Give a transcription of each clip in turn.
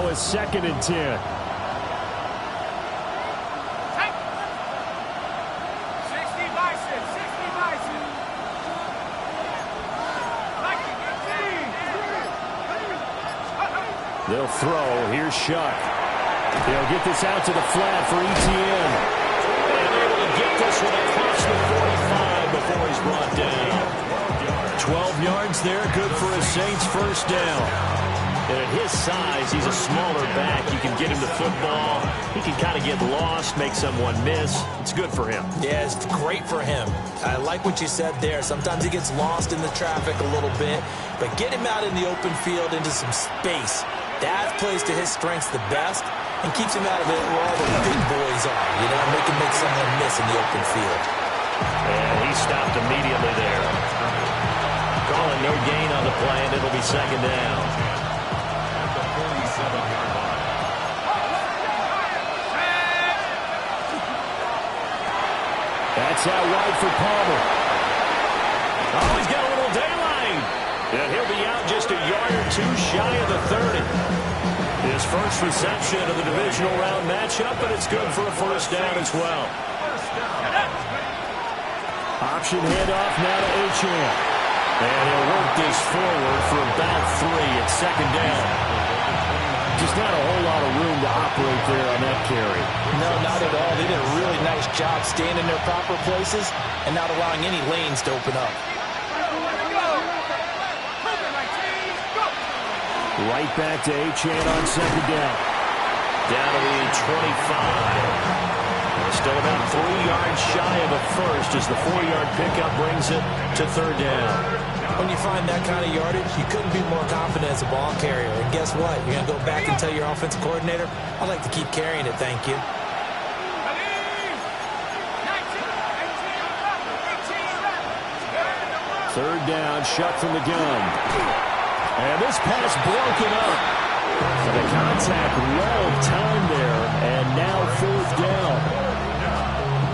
now a 2nd and 10. They'll throw. Here's Shuck. They'll get this out to the flat for Etienne. And able to get this one across the 45 before he's brought down. 12 yards there, good for a Saints first down. And at his size, he's a smaller back. You can get him the football. He can kind of get lost, make someone miss. It's good for him. Yeah, it's great for him. I like what you said there. Sometimes he gets lost in the traffic a little bit. But get him out in the open field into some space. That plays to his strengths the best and keeps him out of it where all the big boys are. You know, make him make someone miss in the open field. And he stopped immediately there. Calling no gain on the play, and it'll be 2nd down. That's out wide for Palmer. Oh, he's got a little daylight. And he'll be out just a yard or two shy of the 30. His first reception of the divisional round matchup, and it's good for a first down as well. Option handoff now to Achane. And he'll work this forward for about 3 at 2nd down. Just not a whole lot of room to operate there on that carry. No, not at all. They did a really nice job staying in their proper places and not allowing any lanes to open up. Right back to Achane on 2nd down. Down to the 25. Still about 3 yards shy of a first as the 4-yard pickup brings it to 3rd down. When you find that kind of yardage, you couldn't be more confident as a ball carrier. And guess what? You're going to go back and tell your offensive coordinator, I'd like to keep carrying it, thank you. 3rd down, Shuck from the gun. And this pass broken up. The contact well timed there, and now 4th down.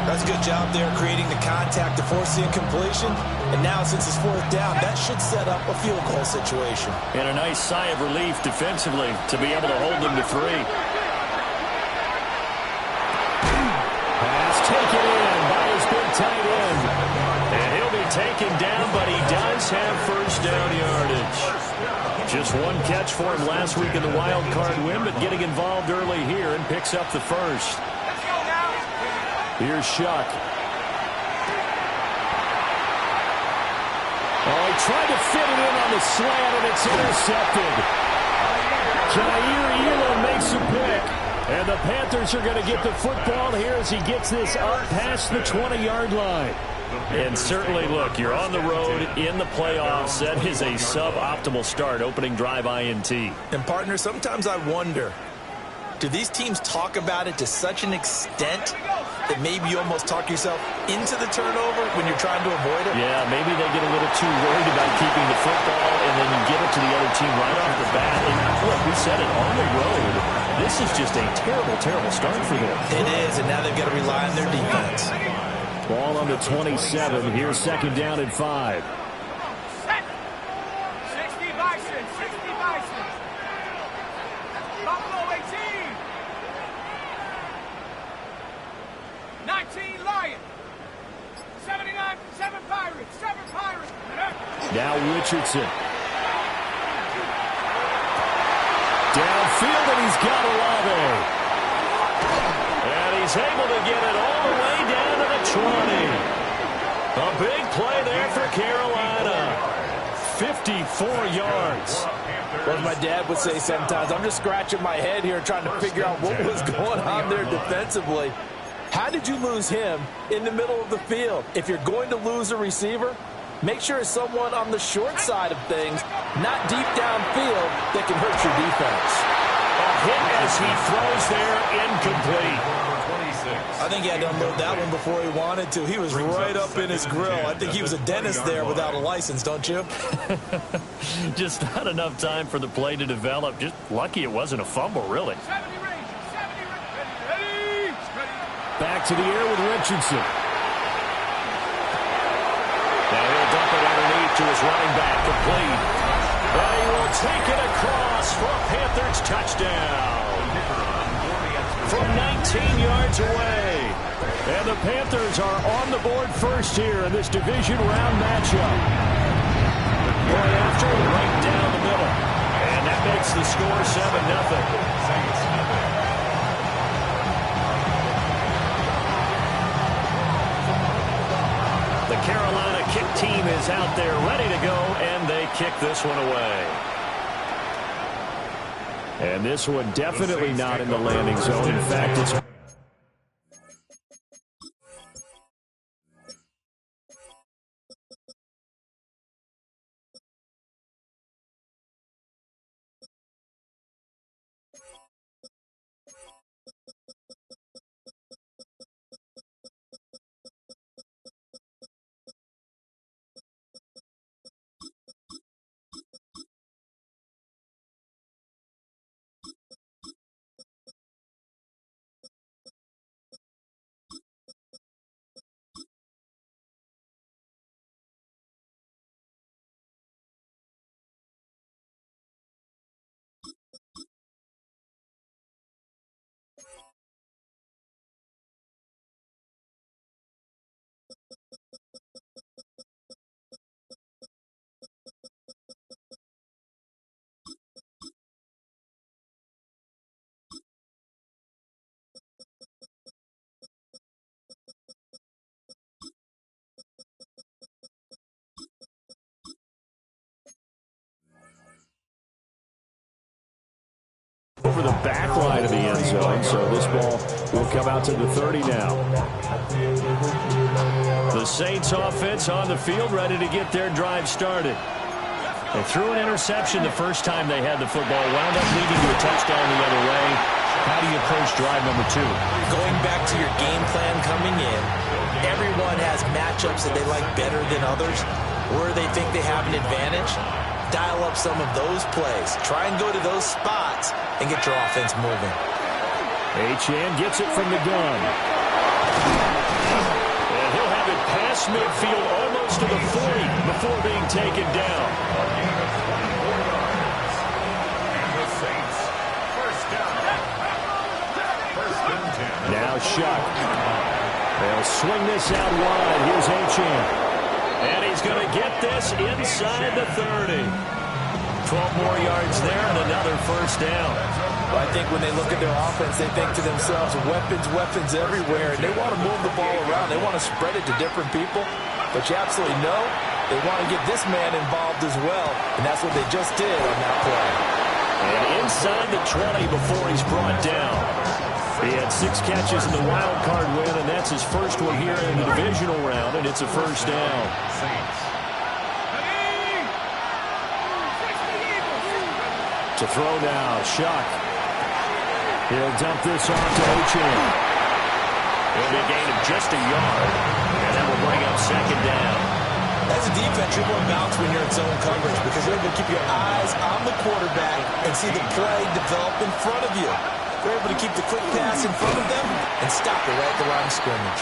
That's a good job there creating the contact to force the incompletion. And now since it's 4th down, that should set up a field goal situation. And a nice sigh of relief defensively to be able to hold them to 3. Pass taken in by his big tight end. And he'll be taken down, but he does have first down yardage. Just one catch for him last week in the wild card win, but getting involved early here and picks up the first. Here's Shuck. Oh, he tried to fit it in on the slant, and it's intercepted. Jair Elam makes a pick. And the Panthers are going to get the football here as he gets this up past the 20-yard line. And certainly, look, you're on the road in the playoffs. That is a suboptimal start, opening drive INT. And, partner, sometimes I wonder, do these teams talk about it to such an extent that maybe you almost talk yourself into the turnover when you're trying to avoid it? Yeah, maybe they get a little too worried about keeping the football, and then you give it to the other team right off the bat. And look, we said it, on the road, this is just a terrible, terrible start for them. It is, and now they've got to rely on their defense. Ball on the 27. Here's 2nd down and 5. Set. 60 Bison. 60 Bison. Buffalo 18. 19 Lion. 79. 7 Pirates. 7 Pirates. Now Richardson. Downfield, and he's got Olave. And he's able to get it all the way down to the 20. A big play there for Carolina. 54 yards. Well, as my dad would say sometimes, I'm just scratching my head here trying to figure out what was going on there defensively. How did you lose him in the middle of the field? If you're going to lose a receiver, make sure it's someone on the short side of things, not deep downfield, that can hurt your defense. A hit as he throws there, incomplete. I think he had to unload that one before he wanted to. He was right up in his grill. I think he was a dentist there without a license, don't you? Just not enough time for the play to develop. Just lucky it wasn't a fumble, really. Back to the air with Richardson. Now he'll dump it underneath to his running back, complete. And he will take it across for a Panthers touchdown. From 19 yards away. And the Panthers are on the board first here in this division round matchup. Going after it right down the middle. And that makes the score 7-0. The Carolina kick team is out there ready to go, and they kick this one away. And this one definitely not in the landing zone. In fact, it's... over the back line of the end zone, so this ball will come out to the 30 now. The Saints offense on the field, ready to get their drive started. They threw an interception the first time they had the football, wound up leading to a touchdown the other way. How do you approach drive number 2? Going back to your game plan coming in, everyone has matchups that they like better than others, where they think they have an advantage. Dial up some of those plays. Try and go to those spots and get your offense moving. Achane gets it from the gun. And he'll have it past midfield almost to the 40 before being taken down. Now Shuck. They'll swing this out wide. Here's Achane. And he's going to get this inside the 30. 12 more yards there and another first down. Well, I think when they look at their offense, they think to themselves, weapons everywhere. And they want to move the ball around. They want to spread it to different people. But you absolutely know they want to get this man involved as well. And that's what they just did on that play. And inside the 20 before he's brought down. He had 6 catches in the wild card win, and that's his first one here in the divisional round, and it's a first down. To throw now, Shuck. He'll dump this off to Achane. It'll be a gain of just a yard, and that will bring up second down. As a defense, you're more balanced when you're in zone coverage because you're able to keep your eyes on the quarterback and see the play develop in front of you. They're able to keep the quick pass in front of them and stop it right at the line of scrimmage.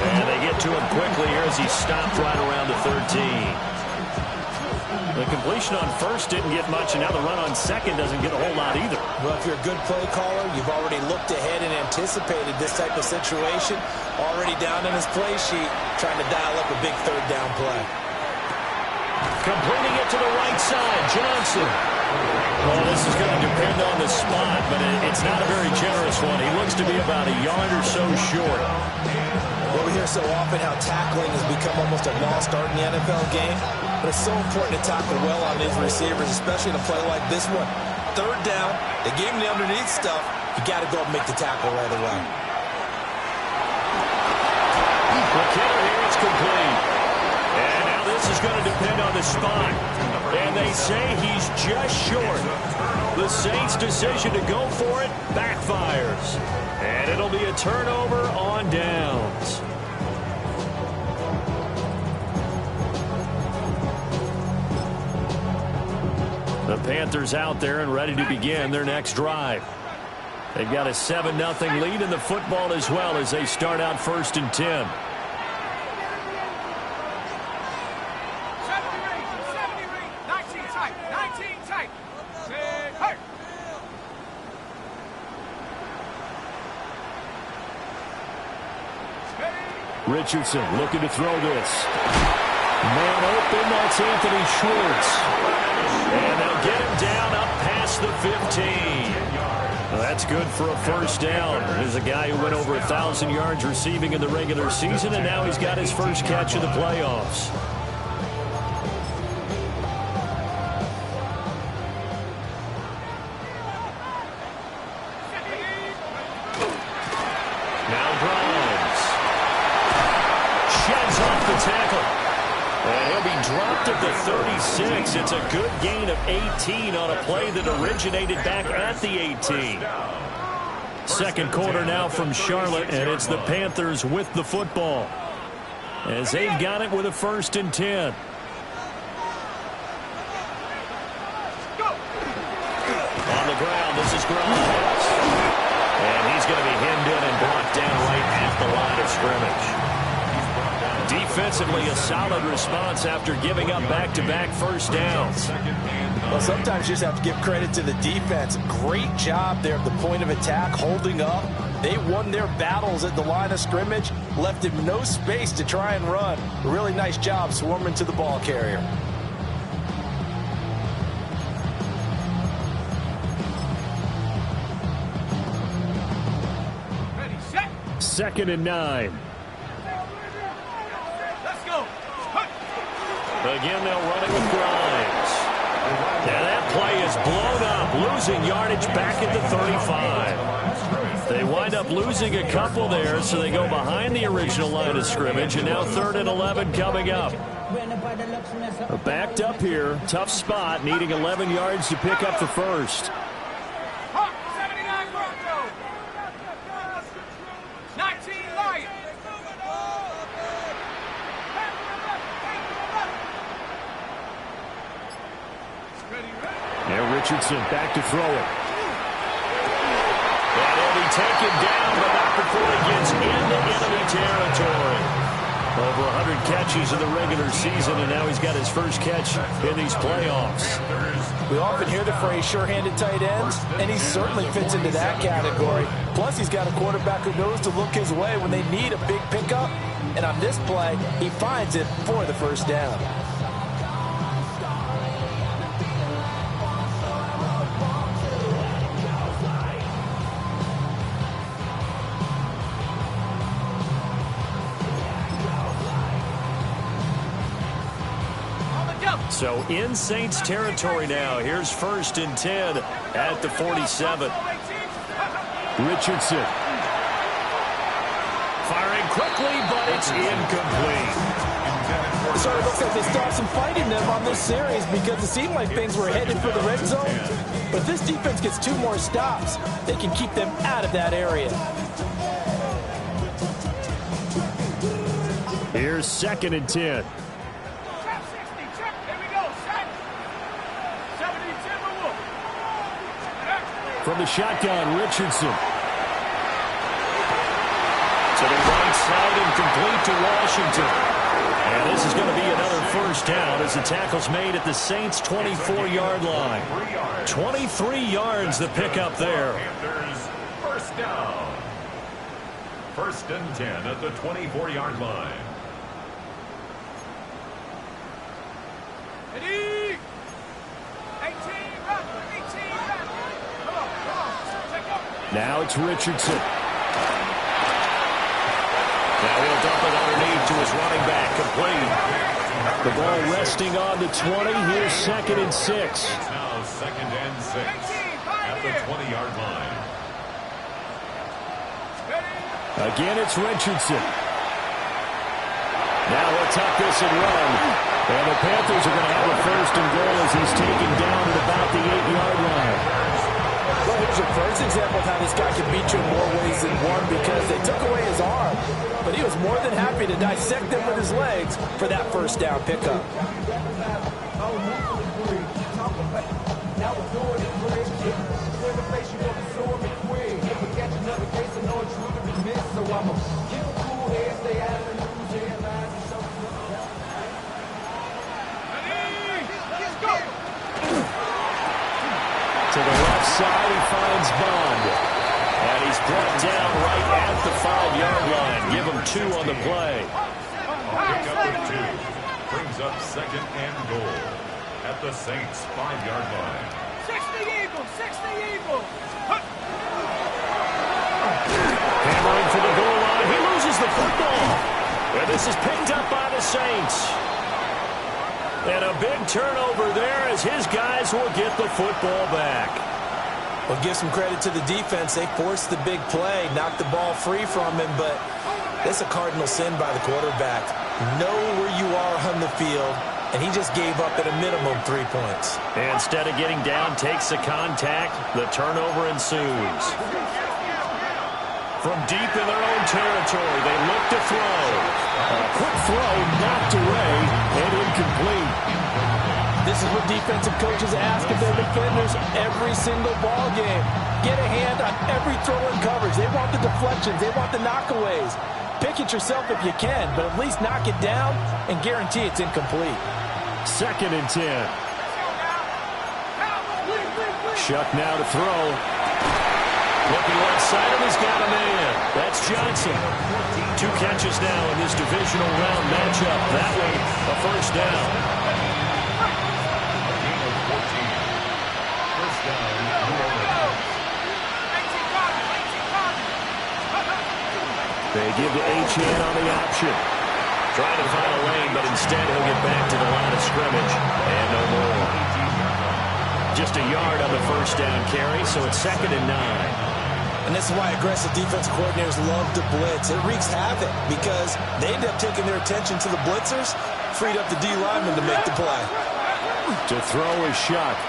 And they get to him quickly here as he stopped right around the 13. The completion on first didn't get much, and now the run on second doesn't get a whole lot either. Well, if you're a good play caller, you've already looked ahead and anticipated this type of situation. Already down in his play sheet, trying to dial up a big third down play. Completing it to the right side, Johnson. Well, this is going to depend on the spot, but it's not a very generous one. He looks to be about a yard or so short. Well, we hear so often how tackling has become almost a lost art in the NFL game, but it's so important to tackle well on these receivers, especially in a play like this one. Third down, they gave him the underneath stuff. You got to go and make the tackle right away. McKinnon here, it's complete. And now this is going to depend on the spot. And they say he's just short. The Saints' decision to go for it backfires. And it'll be a turnover on downs. The Panthers out there and ready to begin their next drive. They've got a 7-0 lead in the football as well as they start out 1st and 10. Richardson looking to throw this. Man open, that's Anthony Schwartz. And they'll get him down up past the 15. Well, that's good for a first down. There's a guy who went over 1,000 yards receiving in the regular season, and now he's got his first catch of the playoffs. Now Grimes sheds off the tackle. And he'll be dropped at the 36. It's a good gain of 18 on a play that originated back at the 18. Second quarter now from Charlotte, and it's the Panthers with the football, as they've got it with a 1st and 10. On the ground, this is Grimes. And he's going to be hemmed in and brought down right at the line of scrimmage. Defensively, a solid response after giving up back-to-back first downs. Well, sometimes you just have to give credit to the defense. Great job there at the point of attack, holding up. They won their battles at the line of scrimmage, left him no space to try and run. A really nice job swarming to the ball carrier. Ready, set. 2nd and 9. Let's go. Again, they'll run it with Grimes. And that play is blown up, losing yardage back at the 35. They wind up losing a couple there, so they go behind the original line of scrimmage, and now 3rd and 11 coming up. Backed up here, tough spot, needing 11 yards to pick up the first. 79 Broncos. 19 Lions. Now Richardson back to throw it. And he'll be taken down, but not before he gets into enemy territory. Over 100 catches in the regular season, and now he's got his first catch in these playoffs. We often hear the phrase sure-handed tight ends, and he certainly fits into that category. Plus, he's got a quarterback who knows to look his way when they need a big pickup. And on this play, he finds it for the first down. So in Saints territory now. Here's 1st and 10 at the 47. Richardson. Firing quickly, but it's incomplete. So it looks like they still have some fight in them on this series, because it seemed like things were headed for the red zone. But if this defense gets 2 more stops, they can keep them out of that area. Here's 2nd and 10. From the shotgun, Richardson. To the right side and complete to Washington. And this is going to be another first down as the tackle's made at the Saints' 24-yard line. 23 yards the pickup there. First down. 1st and 10 at the 24-yard line. Ready? 18 back. 18 back. Come on. Take up. Now it's Richardson. Now he'll dump it underneath to his running back, complete. The ball resting on the 20. Here's 2nd and 6. Now 2nd and 6 at the 20-yard line. Again, it's Richardson. Now he'll tuck this and run. And the Panthers are going to have a 1st and goal as he's taken down at about the 8-yard line. Well, here's your first example of how this guy can beat you in more ways than one, because they took away his arm, but he was more than happy to dissect them with his legs for that first down pickup. To the left side, he finds Bond. And he's brought down right at the 5-yard line. Give him 2 on the play. Pick up the 2. Brings up 2nd and goal at the Saints' 5-yard line. 60 Eagles, 60 Eagles. Hammering for the goal line. He loses the football. And this is picked up by the Saints. And a big turnover there as his guys will get the football back. Well, give some credit to the defense. They forced the big play, knocked the ball free from him, but that's a cardinal sin by the quarterback. Know where you are on the field, and he just gave up at a minimum 3 points. And instead of getting down, takes the contact. The turnover ensues. From deep in their own territory, they look to throw. A quick throw knocked away and incomplete. This is what defensive coaches ask of their defenders every single ball game. Get a hand on every throw and coverage. They want the deflections. They want the knockaways. Pick it yourself if you can, but at least knock it down and guarantee it's incomplete. 2nd and 10. Shuck now to throw. Looking left side, and he's got a man. That's Johnson. 2 catches now in this divisional round matchup. That way, a first down. They give to Achane on the option. Trying to find a lane, but instead he'll get back to the line of scrimmage. And no more. Just a yard on the first down carry, so it's 2nd and 9. And this is why aggressive defensive coordinators love to blitz. It wreaks havoc because they end up taking their attention to the blitzers, freed up the D lineman to make the play. To throw is Shuck.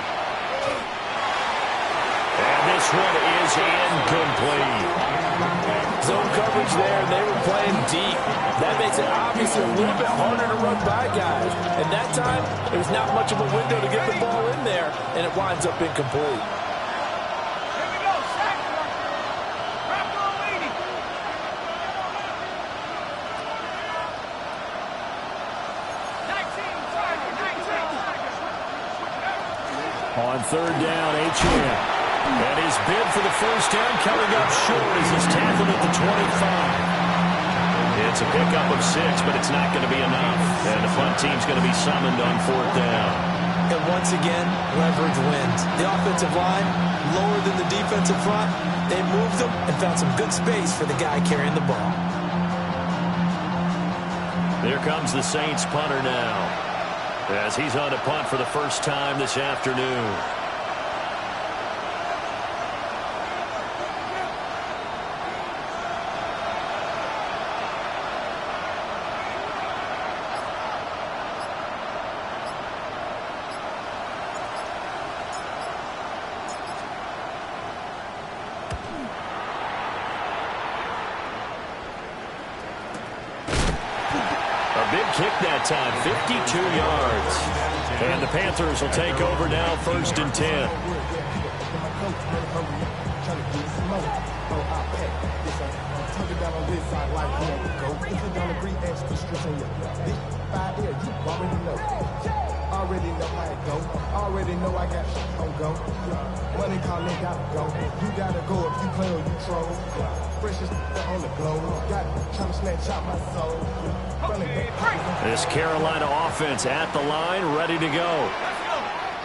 And this one is incomplete. Zone coverage there, and they were playing deep. That makes it obviously a little bit harder to run by guys. And that time, there's not much of a window to get the ball in there, and it winds up incomplete. Here we go, sack. Wrap on leading. 19. On 3rd down, Achane. And his bid for the first down coming up short as he's tackled at the 25. It's a pickup of 6, but it's not going to be enough. And the punt team's going to be summoned on 4th down. And once again, leverage wins. The offensive line, lower than the defensive front. They moved them and found some good space for the guy carrying the ball. There comes the Saints punter now, as he's on to punt for the first time this afternoon. Big kick that time, 52 yards. And the Panthers will take over now, 1st and 10. Already know how it go. Already know I got shit on go. Money calling, gotta go. You gotta go if you play or you troll. Freshest on the globe. Got trying to snatch out my soul. This Carolina offense at the line, ready to go.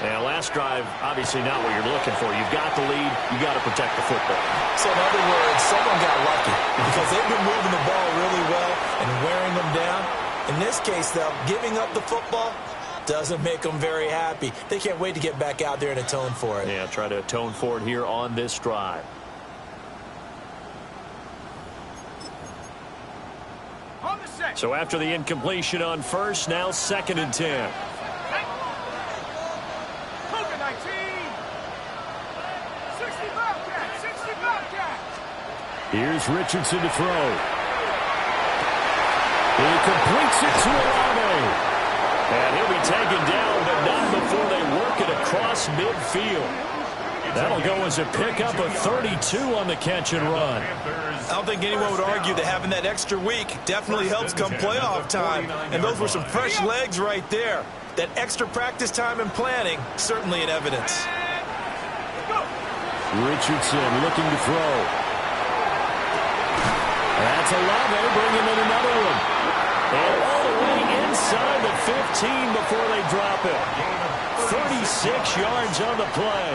And last drive, obviously not what you're looking for. You've got the lead. You got to protect the football. So in other words, someone got lucky because they've been moving the ball really well and wearing them down. In this case, though, giving up the football doesn't make them very happy. They can't wait to get back out there and atone for it. Yeah, try to atone for it here on this drive. So after the incompletion on first, now 2nd and 10. Here's Richardson to throw. He completes it to Olave. And he'll be taken down, but not before they work it across midfield. That'll go as a pickup of 32 on the catch and run. I don't think anyone would argue that having that extra week definitely helps come playoff time. And those were some fresh legs right there. That extra practice time and planning, certainly in evidence. Richardson looking to throw. That's Olave bringing in another one. And all the way inside the 15 before they drop it. 36 yards on the play.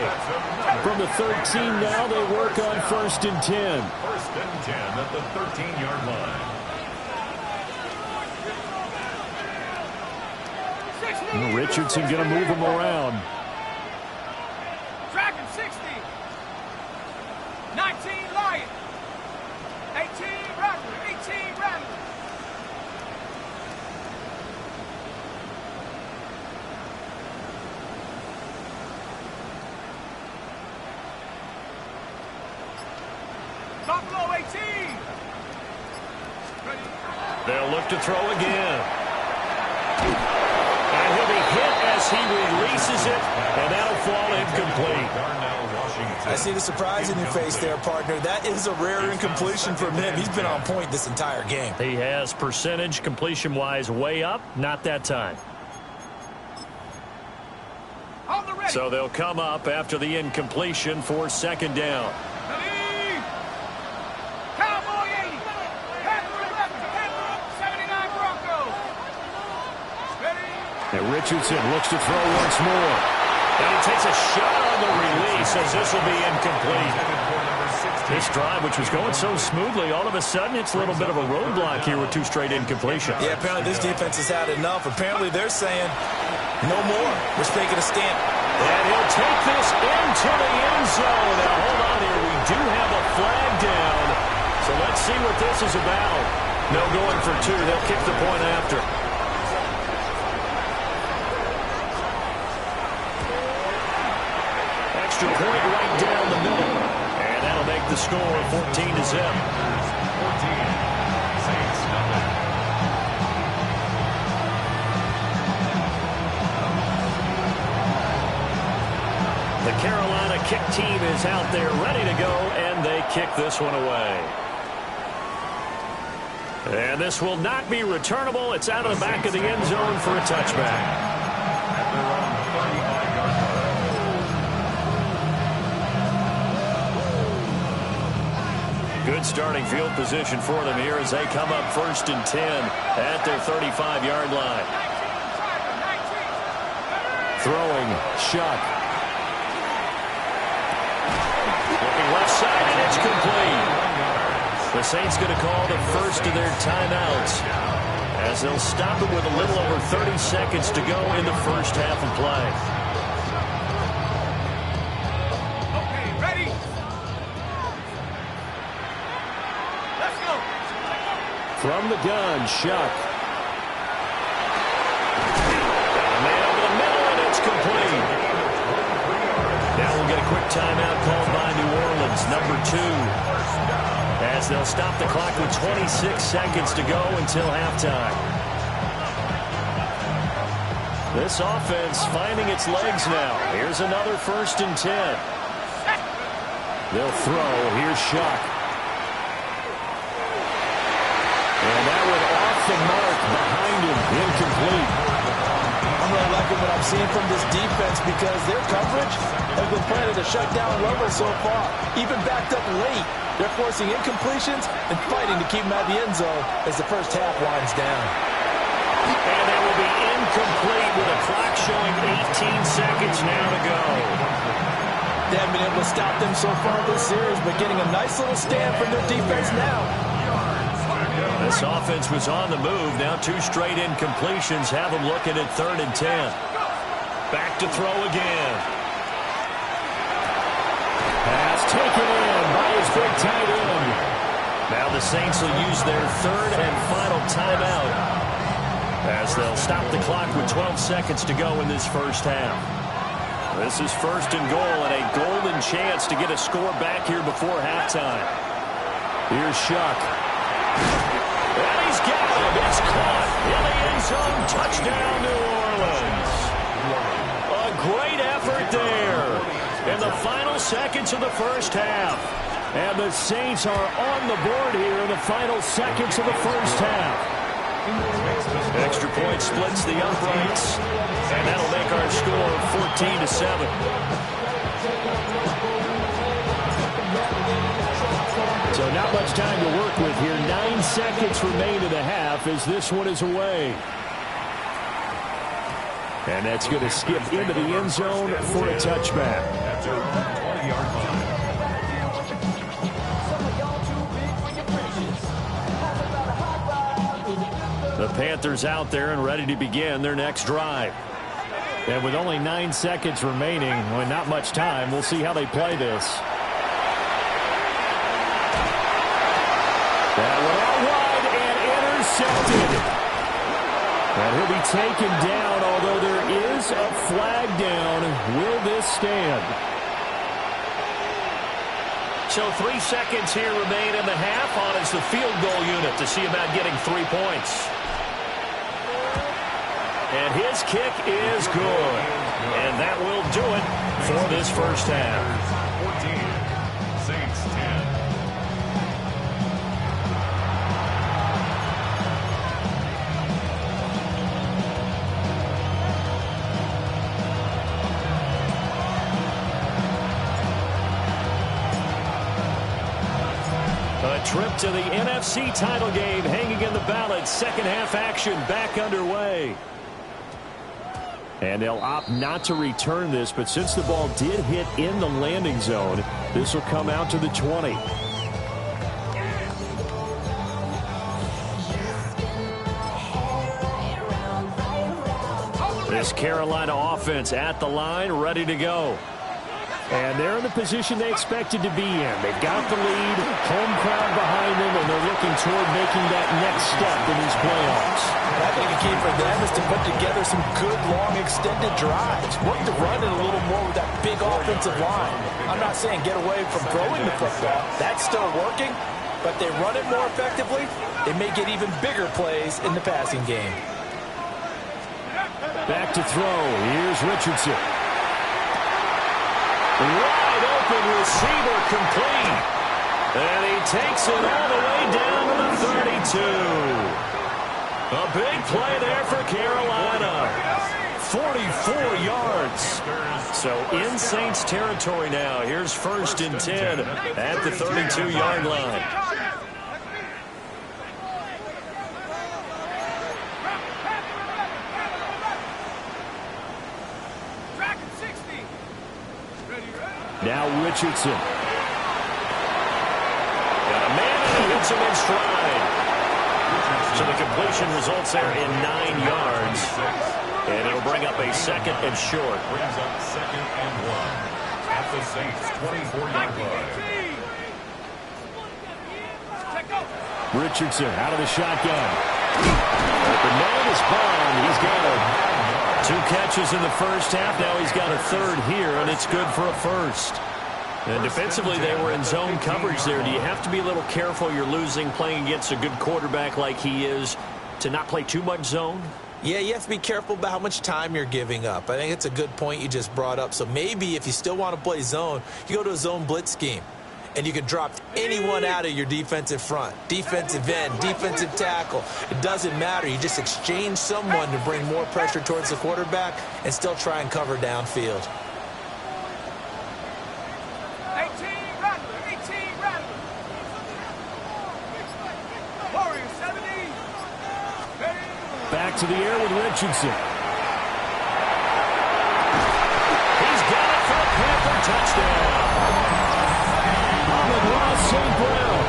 From the 13 now, they work on 1st and 10. 1st and 10 at the 13-yard line. Richardson going to move him around. Dragon 60. 19 Lion. 18 Rattler. 18 Rattler. Buffalo 18. Ready. They'll look to throw again. And he'll be hit as he releases it, and that'll fall incomplete. I see the surprise in your face there, partner. That is a rare incompletion from him. He's been on point this entire game. He has percentage completion-wise way up, not that time. On the ready. So they'll come up after the incompletion for 2nd down. Ready. Cowboy 80. Panther 11. Panther 79 Broncos. Ready. And Richardson looks to throw once more. And he takes a shot on the release as this will be incomplete. This drive, which was going so smoothly, all of a sudden it's a little bit of a roadblock here with 2 straight incompletions. Yeah, apparently this defense has had enough. Apparently they're saying, no more. We're taking a stand. And he'll take this into the end zone. Now, hold on here. We do have a flag down. So let's see what this is about. No going for 2. They'll kick the point after. Extra point right down the middle. And that'll make the score 14-0. 14. Saints nothing. The Carolina kick team is out there ready to go, and they kick this one away. And this will not be returnable. It's out of the back of the end zone for a touchback. Good starting field position for them here as they come up 1st and 10 at their 35-yard line. Throwing, Shuck. Looking left side, and it's complete. The Saints going to call the first of their timeouts as they'll stop it with a little over 30 seconds to go in the first half of play. Okay, ready. Let's go. From the gun, Shuck. Man over the middle, and it's complete. Now we'll get a quick timeout called by New Orleans, number 2. As they'll stop the clock with 26 seconds to go until halftime. This offense finding its legs now. Here's another 1st and 10. They'll throw. Here's Shuck. And that one off the mark behind him. Incomplete. I'm really liking what I'm seeing from this defense because their coverage has been playing at a shutdown level so far. Even backed up late, they're forcing incompletions and fighting to keep them out of the end zone as the first half winds down. And it will be incomplete with a clock showing 18 seconds now to go. They haven't been able to stop them so far this series, but getting a nice little stand from their defense now. This offense was on the move. Now 2 straight incompletions have them looking at 3rd and 10. Back to throw again. Pass taken in by his big tight end. Now the Saints will use their 3rd and final timeout as they'll stop the clock with 12 seconds to go in this first half. This is 1st and goal and a golden chance to get a score back here before halftime. Here's Shuck. And he's got it. It's caught in the end zone. Touchdown, New Orleans. A great effort there in the final seconds of the first half. And the Saints are on the board here in the final seconds of the first half. Extra point splits the uprights. And that'll make our score 14-7. So not much time to work with here. 9 seconds remain in the half as this one is away. And that's going to skip into the end zone for a touchback. At their own 20-yard line. The Panthers out there and ready to begin their next drive. And with only 9 seconds remaining, well, not much time, we'll see how they play this. That one out wide and intercepted. And he'll be taken down, although there is a flag down. Will this stand? So 3 seconds here remain in the half on as the field goal unit to see about getting 3 points. And his kick is good. And that will do it for this first half. 14, Saints 10. A trip to the NFC title game hanging in the balance. Second half action back underway. And they'll opt not to return this, but since the ball did hit in the landing zone, this will come out to the 20. This Carolina offense at the line, ready to go. And they're in the position they expected to be in. They've got the lead, home crowd behind them, and they're looking toward making that next step in these playoffs. I think the key for them is to put together some good, long, extended drives. Work the run in a little more with that big offensive line. I'm not saying get away from throwing the football. That's still working, but they run it more effectively. They may get even bigger plays in the passing game. Back to throw. Here's Richardson. Wide open receiver complete. And he takes it all the way down to the 32. A big play there for Carolina. 44 yards. So in Saints territory now. Here's 1st and 10 at the 32-yard line. Now Richardson. Got a man and he hits him in stride. So the completion results there in 9 yards. And it'll bring up a 2nd and short. Brings up 2nd and 1 at the Saints 24-yard line. Richardson out of the shotgun. The man is Bond. He's got 2 catches in the first half. Now he's got a 3rd here, and it's good for a 1st. And defensively, they were in zone coverage there. Do you have to be a little careful? You're losing, playing against a good quarterback like he is, to not play too much zone? Yeah, you have to be careful about how much time you're giving up. I think it's a good point you just brought up. So maybe if you still want to play zone, you go to a zone blitz scheme. And you can drop anyone out of your defensive front. Defensive end, defensive tackle. It doesn't matter. You just exchange someone to bring more pressure towards the quarterback and still try and cover downfield. 18 Rattler. Warriors 70. Back to the air with Richardson. He's got it for a Panther touchdown. Ross St. Brown,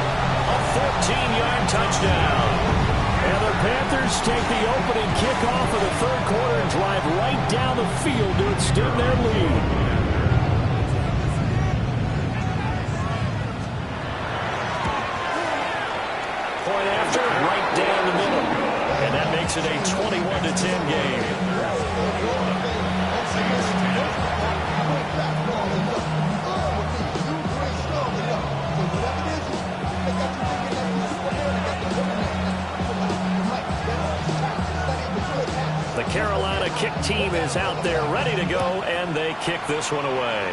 a 14-yard touchdown. And the Panthers take the opening kickoff of the 3rd quarter and drive right down the field to extend their lead. Point after, right down the middle. And that makes it a 21-10 game. The Carolina kick team is out there ready to go, and they kick this one away.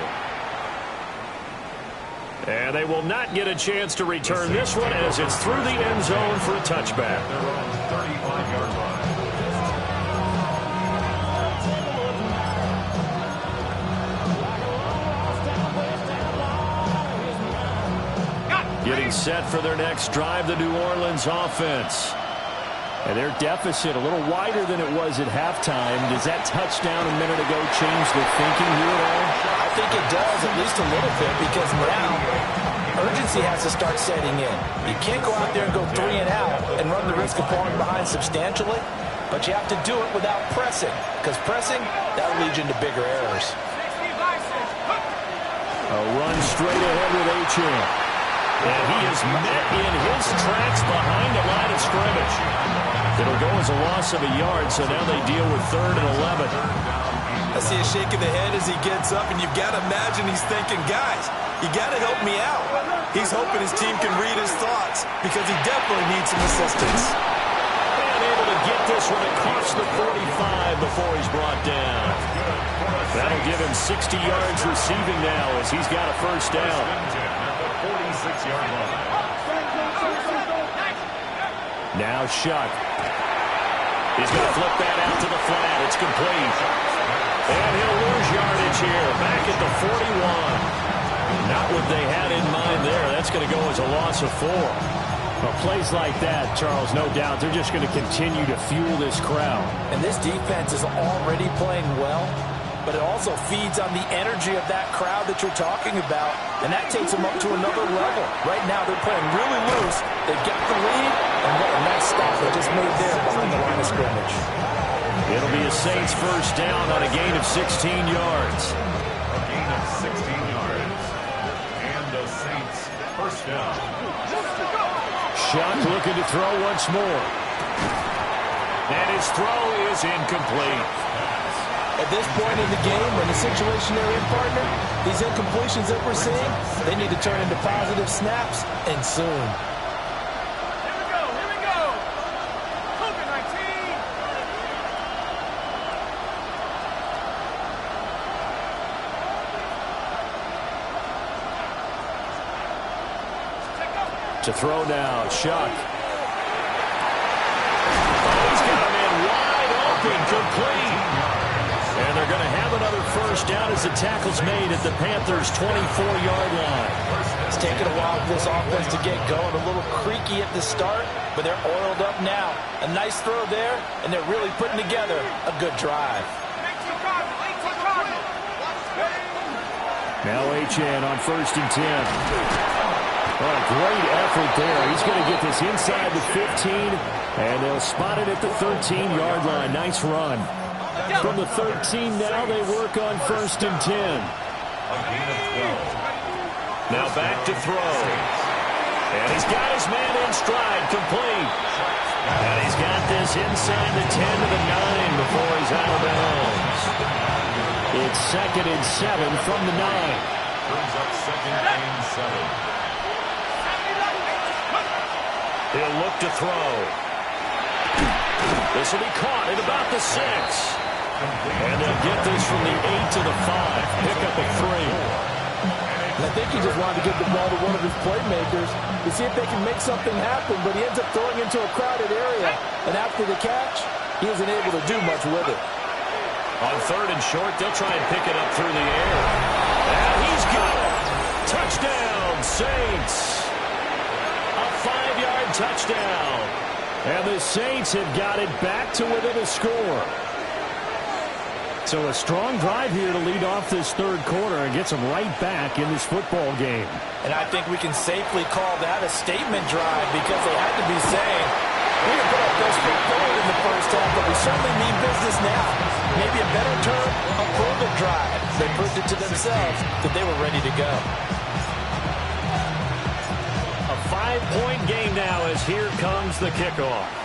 And they will not get a chance to return this one as it's through the end zone for a touchback. Their own 35-yard line. Getting set for their next drive, the New Orleans offense. And their deficit a little wider than it was at halftime. Does that touchdown a minute ago change the thinking here at all? I think it does, at least a little bit, because now urgency has to start setting in. You can't go out there and go 3 and out and run the risk of falling behind substantially, but you have to do it without pressing, because pressing, that'll lead you into bigger errors. A run straight ahead with Achane. And he is met in his tracks behind the line of scrimmage. It'll go as a loss of a yard, so now they deal with 3rd and 11. I see a shake of the head as he gets up, and you've got to imagine he's thinking, guys, you got to help me out. He's hoping his team can read his thoughts because he definitely needs some assistance. And able to get this one across the 45 before he's brought down. That'll give him 60 yards receiving now as he's got a first down. Now Shuck. He's going to flip that out to the flat. It's complete. And he'll lose yardage here. Back at the 41. Not what they had in mind there. That's going to go as a loss of 4. Well, plays like that, Charles, no doubt, they're just going to continue to fuel this crowd. And this defense is already playing well, but it also feeds on the energy of that crowd that you're talking about, and that takes them up to another level. Right now, they're playing really loose. They've got the lead, and what a nice stop they just made there behind the line of scrimmage. It'll be a Saints first down on a gain of 16 yards. A gain of 16 yards. And the Saints first down. Shuck looking to throw once more. And his throw is incomplete. At this point in the game, when the situation they're in, partner, these incompletions that we're seeing, they need to turn into positive snaps, and soon. Here we go. Cougar 19. To throw now, Shuck. Oh, he's got him in wide open, complete. And they're going to have another first down as the tackle's made at the Panthers' 24-yard line. It's taken a while for this offense to get going. A little creaky at the start, but they're oiled up now. A nice throw there, and they're really putting together a good drive. 18 Cardinals. Now Achane on 1st and 10. Oh, great effort there. He's going to get this inside the 15, and they'll spot it at the 13-yard line. Nice run. From the 13 now, they work on 1st and 10. Now back to throw. And he's got his man in stride, complete. And he's got this inside the 10 to the 9 before he's out of bounds. It's 2nd and 7 from the 9. Brings up 2nd and 7. He'll look to throw. This will be caught at about the 6. And they'll get this from the 8 to the 5. Pick up a 3. And I think he just wanted to give the ball to one of his playmakers to see if they can make something happen, but he ends up throwing into a crowded area. And after the catch, he isn't able to do much with it. On 3rd and short, they'll try and pick it up through the air. And he's got it. Touchdown, Saints. A 5-yard touchdown. And the Saints have got it back to within a score. So a strong drive here to lead off this 3rd quarter and gets them right back in this football game. And I think we can safely call that a statement drive because they had to be saying, we can put our best foot forward in the first half, but we certainly mean business now. Maybe a better term, a proven drive. They proved it to themselves that they were ready to go. A 5-point game now as here comes the kickoff.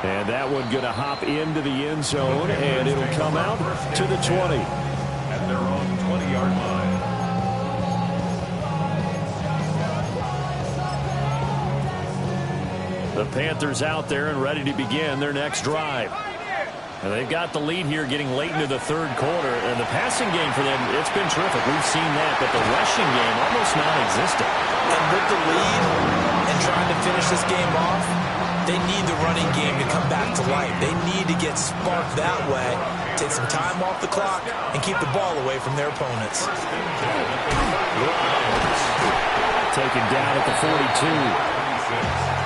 And that one going to hop into the end zone, and it'll come out to the 20. At their own 20-yard line. The Panthers out there and ready to begin their next drive. And they've got the lead here getting late into the 3rd quarter. And the passing game for them, it's been terrific. We've seen that, but the rushing game almost non-existent. And with the lead and trying to finish this game off, They need the running game to come back to life. They need to get sparked that way, take some time off the clock, and keep the ball away from their opponents. Taken down at the 42.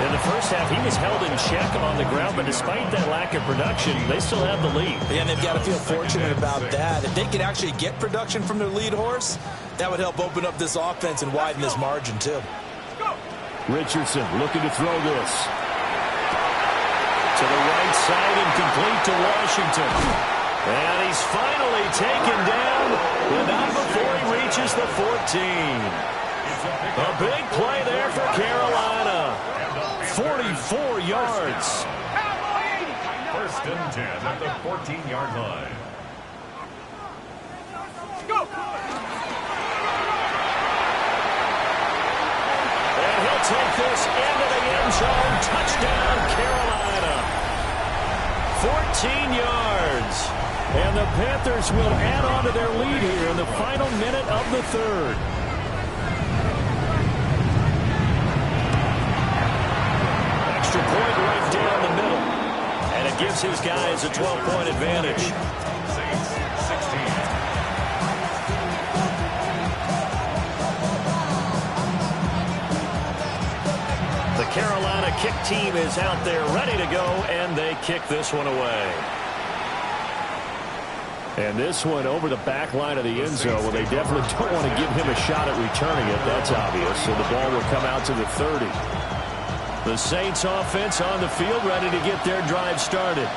In the first half, he was held in check on the ground, but despite that lack of production, they still have the lead. Yeah, and they've got to feel fortunate about that. If they could actually get production from their lead horse, that would help open up this offense and widen this margin, too. Richardson looking to throw this. To the right side and complete to Washington. And he's finally taken down, but not before he reaches the 14. A big play there for Carolina. 44 yards. First and 10 at the 14-yard line. And he'll take this into the end zone. Touchdown, Carolina. 14 yards. And the Panthers will add on to their lead here in the final minute of the third. Extra point right down the middle. And it gives his guys a 12-point advantage. Saints 16. The Carolina kick team is out there ready to go, and they kick this one away. And this one over the back line of the end zone. Well, they definitely don't want to give him a shot at returning it. That's obvious. So the ball will come out to the 30. The Saints offense on the field, ready to get their drive started.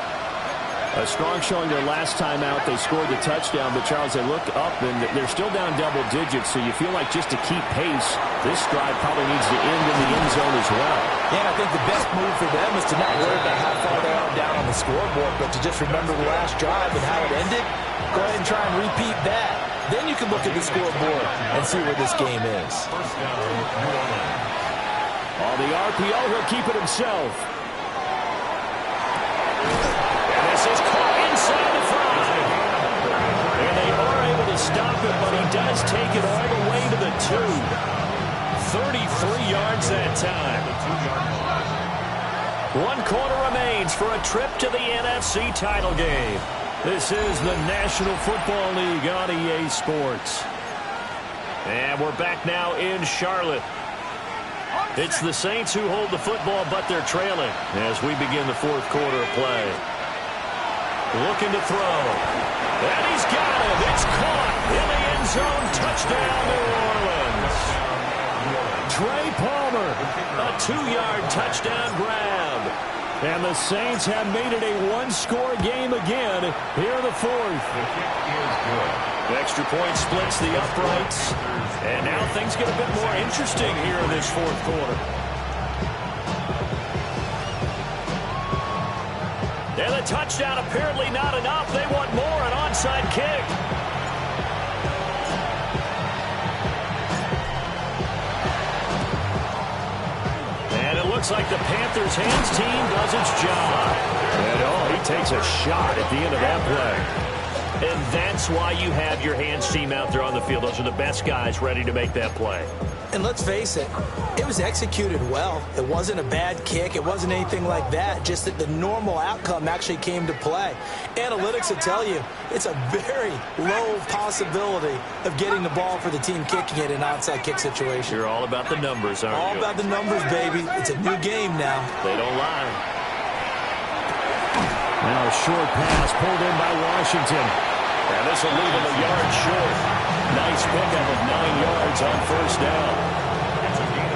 A strong showing their last time out. They scored the touchdown, but Charles, they look up and they're still down double digits, so you feel like just to keep pace, this drive probably needs to end in the end zone as well. Yeah, and I think the best move for them is to not worry about how far they are down on the scoreboard, but to just remember the last drive and how it ended. Go ahead and try and repeat that. Then you can look at the scoreboard and see where this game is. First down, New Orleans. On the RPO, he'll keep it himself. And this is caught inside the 5. And they are able to stop it, but he does take it all the way to the 2. 33 yards that time. 1 quarter remains for a trip to the NFC title game. This is the National Football League on EA Sports. And we're back now in Charlotte. It's the Saints who hold the football, but they're trailing as we begin the fourth quarter of play. Looking to throw. And he's got it. It's caught in the end zone. Touchdown, New Orleans. Trey Palmer, a 2-yard touchdown grab. And the Saints have made it a one-score game again here in the fourth. The kick is good. The extra point splits the uprights. And now things get a bit more interesting here in this fourth quarter. And the touchdown apparently not enough. They want more, an onside kick. And it looks like the Panthers' hands team does its job. And oh, he takes a shot at the end of that play. And that's why you have your hands team out there on the field. Those are the best guys ready to make that play. And let's face it, it was executed well. It wasn't a bad kick. It wasn't anything like that. Just that the normal outcome actually came to play. Analytics will tell you it's a very low possibility of getting the ball for the team kicking it in an onside kick situation. You're all about the numbers, aren't you? All about the numbers, baby. It's a new game now. They don't lie. Now a short pass pulled in by Washington. And this will leave him a yard short. Nice pickup of 9 yards on first down.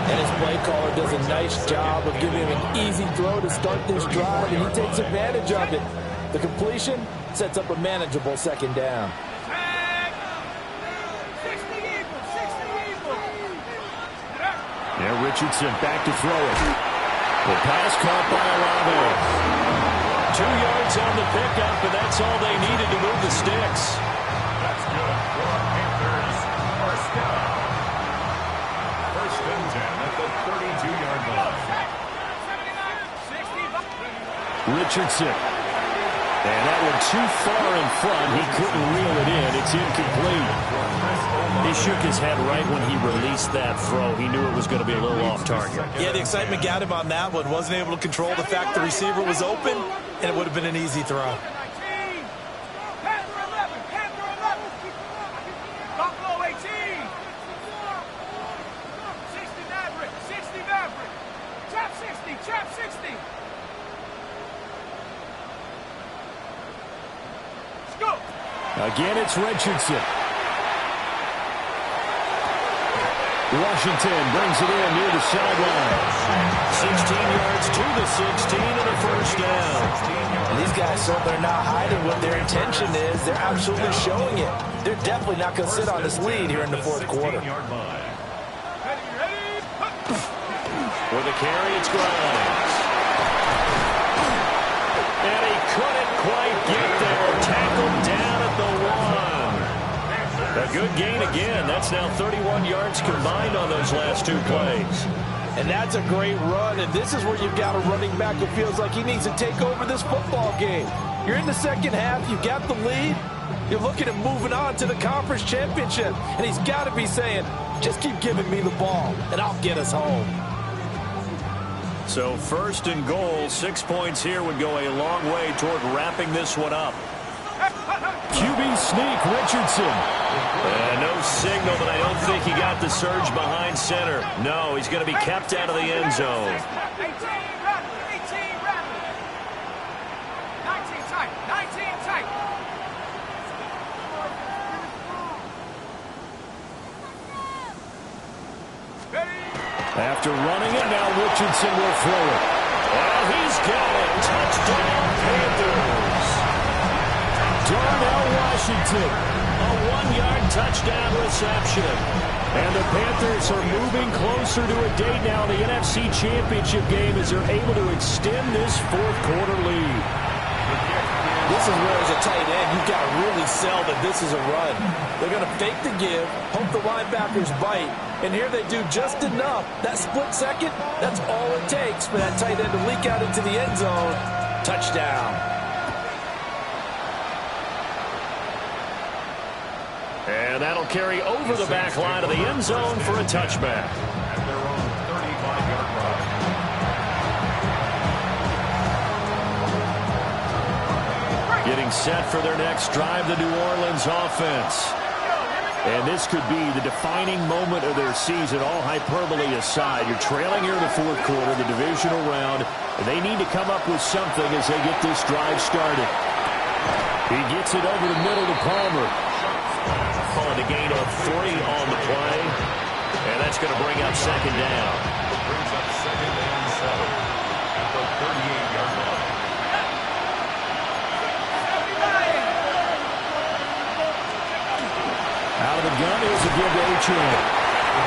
And his play caller does a nice job of giving him an easy throw to start this drive, and he takes advantage of it. The completion sets up a manageable second down. Now Richardson back to throw it. The pass caught by Olave. 2 yards on the pickup, and that's all they needed to move the sticks. That's good for Panthers. First down. First and 10 at the 32-yard line. Richardson. And that one too far in front. He couldn't reel it in. It's incomplete. He shook his head right when he released that throw. He knew it was going to be a little off target. Yeah, the excitement got him on that one. Wasn't able to control the fact the receiver was open, and it would have been an easy throw. 19. Panther 11. Buffalo 18. 60 Maverick. 60 Maverick. Trap 60. Trap 60. Scoop. Again, it's Richardson. Washington brings it in near the sideline. 16 yards to the 16 and a first down. And these guys, so they're not hiding what their intention is. They're absolutely showing it. They're definitely not going to sit on this lead here in the fourth quarter. Ready, ready. For the carry, it's Grimes. And he couldn't quite get there. Tackled down at the 1. A good gain again. That's now 31 yards combined on those last 2 plays. And that's a great run, and this is where you've got a running back who feels like he needs to take over this football game. You're in the second half, you've got the lead, you're looking at moving on to the conference championship, and he's got to be saying, just keep giving me the ball, and I'll get us home. So 1st and goal, 6 points here would go a long way toward wrapping this one up. QB sneak, Richardson. No signal, but I don't think he got the surge behind center. No, he's going to be kept out of the end zone. 18 rapid. 18 rapid. 19 tight. 19 tight. Ready. After running it, now Richardson will throw it. And he's got it. Touchdown, Panthers. Darnell Washington. A 1-yard touchdown reception. And the Panthers are moving closer to a date now in the NFC Championship game as they're able to extend this fourth quarter lead. This is where, as a tight end, you've got to really sell that this is a run. They're going to fake the give, hope the linebackers bite, and here they do just enough. That split second, that's all it takes for that tight end to leak out into the end zone. Touchdown. And that'll carry over the back line of the end zone for a touchback. At their own 35-yard line. Getting set for their next drive, the New Orleans offense. And this could be the defining moment of their season, all hyperbole aside. You're trailing here in the fourth quarter, the divisional round, and they need to come up with something as they get this drive started. He gets it over the middle to Palmer. Calling a gain of 3 on the play. And that's going to bring up second down. Brings up 2nd and 7 at the 38-yard line. Out of the gun, here's a give to Achane.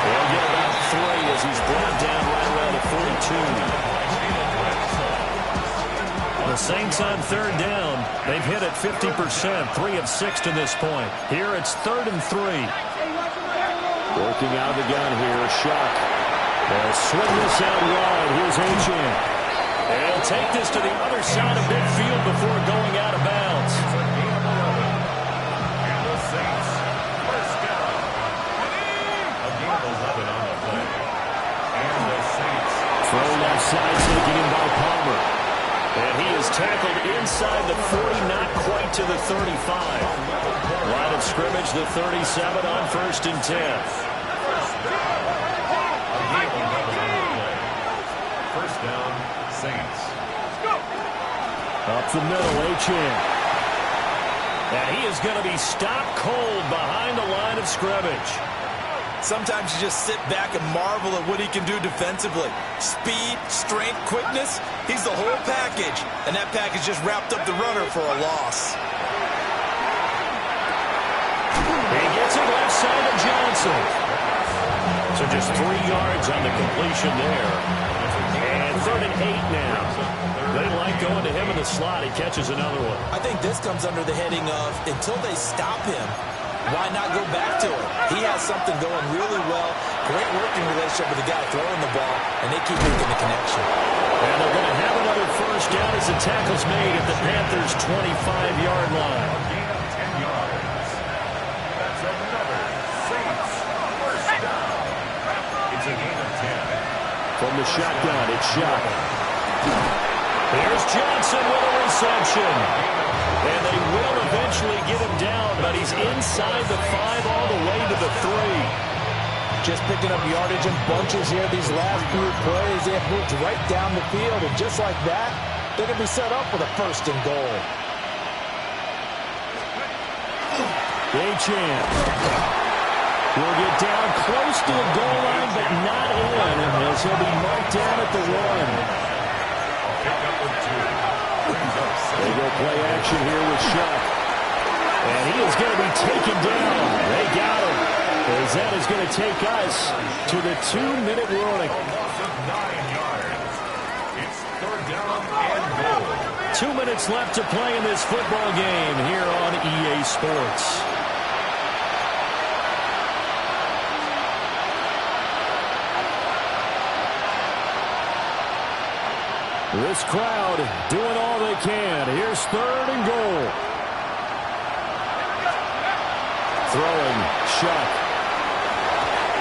They'll get about 3 as he's brought down right around the 42. The Saints on 3rd down. They've hit it 50%, 3 of 6 to this point. Here it's 3rd and 3. Working out of the gun here, Shock. They'll swing this out wide. Here's Achane. And he'll take this to the other side of midfield before going out of bounds. And the Saints first down. A gain of 11 on the play. And the Saints. Throw left side, taken in by Palmer. And he is tackled inside the 40, not quite to the 35. Line of scrimmage, the 37 on 1st and 10. A gain of 11 on the play. First down, Saints. Up the middle, Achane. And he is going to be stopped cold behind the line of scrimmage. Sometimes you just sit back and marvel at what he can do defensively. Speed, strength, quickness, he's the whole package. And that package just wrapped up the runner for a loss. He gets it left side to Johnson. So just 3 yards on the completion there. And 3rd and 8 now. They like going to him in the slot. He catches another one. I think this comes under the heading of, until they stop him, why not go back to it? He has something going really well. Great working relationship with the guy throwing the ball, and they keep making the connection. And they're going to have another first down as the tackle's made at the Panthers' 25-yard line. A gain of 10 yards. That's another Saints first down. It's a gain of 10. From the shotgun, it's Shock. Here's Johnson with a reception. And they will eventually get him down, but he's inside the 5 all the way to the 3. Just picking up yardage in bunches here these last few plays. They have moved right down the field, and just like that, they're going to be set up for the first and goal. Achane will get down close to the goal line, but not in, as he'll be marked down at the 1. They go play action here with Shock. And he is going to be taken down. They got him. As that is going to take us to the 2-minute warning. Loss of 9 yards. It's third down and goal. 2 minutes left to play in this football game here on EA Sports. This crowd doing all they can. Here's third and goal. Throwing, Shock.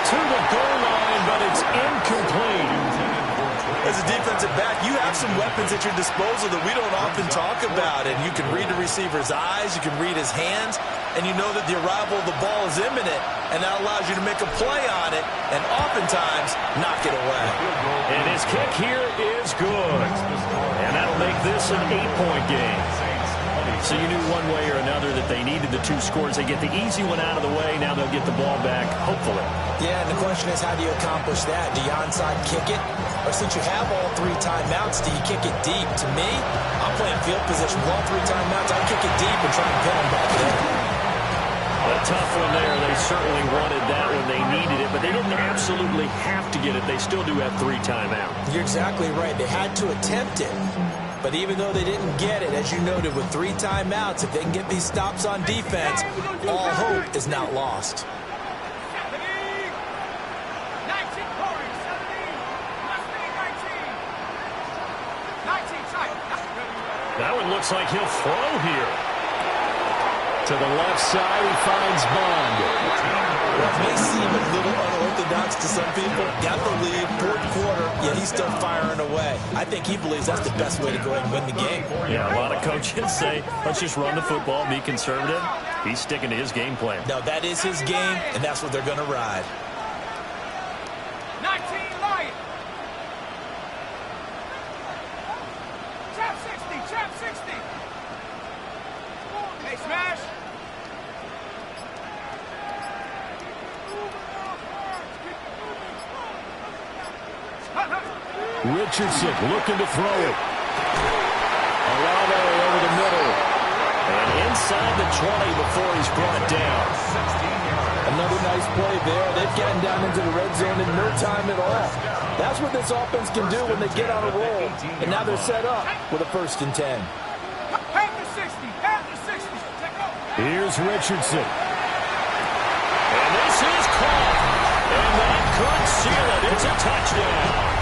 To the goal line, but it's incomplete. As a defensive back, you have some weapons at your disposal that we don't often talk about. And you can read the receiver's eyes, you can read his hands, and you know that the arrival of the ball is imminent. And that allows you to make a play on it and oftentimes knock it away. And his kick here is good. And that'll make this an 8-point game. So you knew one way or another that they needed the 2 scores. They get the easy one out of the way. Now they'll get the ball back, hopefully. Yeah, and the question is, how do you accomplish that? Do you onside kick it? Or since you have all 3 timeouts, do you kick it deep? To me, I'm playing field position. With all 3 timeouts, I kick it deep and try and pin them back there. A tough one there. They certainly wanted that when they needed it, but they didn't absolutely have to get it. They still do have 3 timeouts. You're exactly right. They had to attempt it. But even though they didn't get it, as you noted, with 3 timeouts, if they can get these stops on defense, all hope is not lost. That one looks like he'll throw here. To the left side, he finds Bond. That may seem a little unorthodox to some people. Got the lead, 4th quarter, yet he's still firing away. I think he believes that's the best way to go ahead and win the game. Yeah, a lot of coaches say, let's just run the football, be conservative. He's sticking to his game plan. No, that is his game, and that's what they're going to ride. 19 Lion. Trap 60, trap 60. Hey, smash. Richardson looking to throw it. Alano over the middle. And inside the 20 before he's brought down. Another nice play there. They've gotten down into the red zone in no time at all. That's what this offense can do when they get on a roll. And now they're set up with a 1st and 10. Half the 60, half the 60. Check out. Here's Richardson. And this is caught. And that could seal it. It's a touchdown.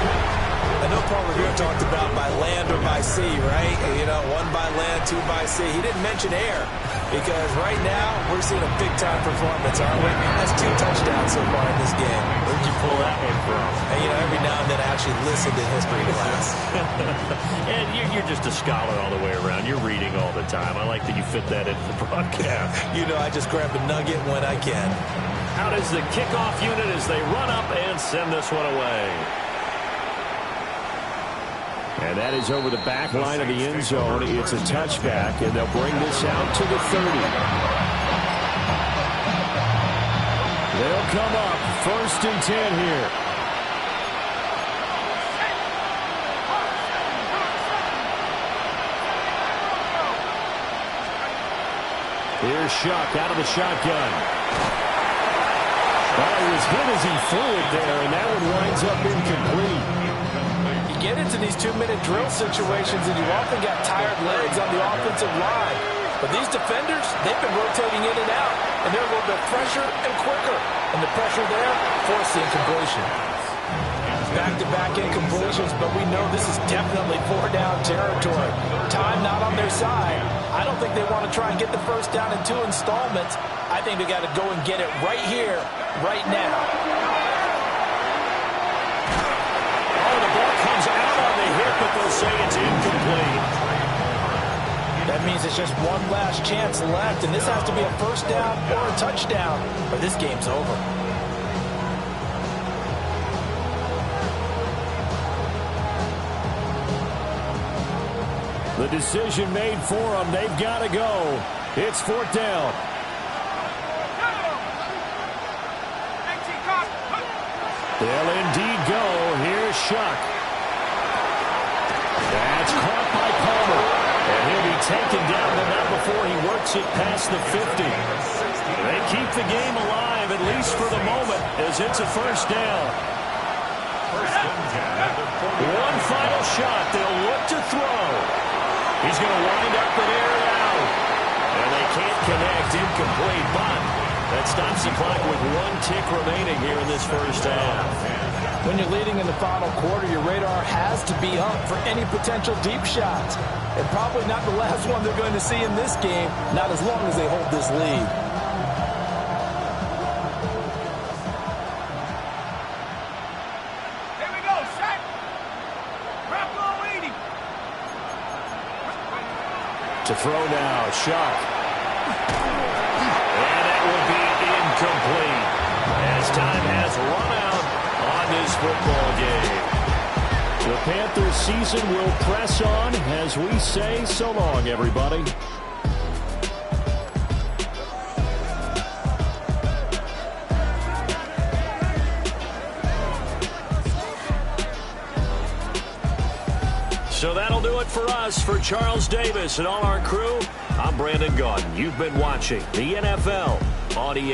I know Paul Revere talked about by land or by sea, right? You know, 1 by land, 2 by sea. He didn't mention air because right now we're seeing a big-time performance, aren't we? That's 2 touchdowns so far in this game. Where'd you pull that one from? And, you know, every now and then I actually listen to history class. And you're just a scholar all the way around. You're reading all the time. I like that you fit that into the broadcast. You know, I just grab a nugget when I can. Out is the kickoff unit as they run up and send this one away. And that is over the back line of the end zone. It's a touchback, and they'll bring this out to the 30. They'll come up 1st and 10 here. Here's Shock out of the shotgun. Well, he was hit as he threw it there, and that one winds up incomplete. Get into these 2-minute drill situations and you often got tired legs on the offensive line. But these defenders, they've been rotating in and out, and they're a little bit fresher and quicker. And the pressure there forced the incompletion. back-to-back incompletions, but we know this is definitely four-down territory. Time not on their side. I don't think they want to try and get the first down in 2 installments. I think they got to go and get it right here, right now. Oh, the ball comes out on the hip, but they'll say it's incomplete. That means it's just one last chance left, and this has to be a first down or a touchdown, or this game's over. The decision made for them. They've got to go. It's 4th down. They'll indeed go. Here's Shuck. That's caught by Palmer. And he'll be taken down, but not before he works it past the 50. They keep the game alive, at least for the moment, as it's a first down. One final shot. They'll look to throw. He's going to wind up and air it out. And they can't connect. Incomplete, but that stops the clock with 1 tick remaining here in this first half. When you're leading in the final quarter, your radar has to be up for any potential deep shots. And probably not the last one they're going to see in this game, not as long as they hold this lead. Here we go, set. Rocco Eady. To throw now, Shuck. And it will be incomplete as time has run out on this football game. The Panthers season will press on as we say so long, everybody. So that'll do it for us. For Charles Davis and all our crew, I'm Brandon Gaudin. You've been watching the NFL on EA.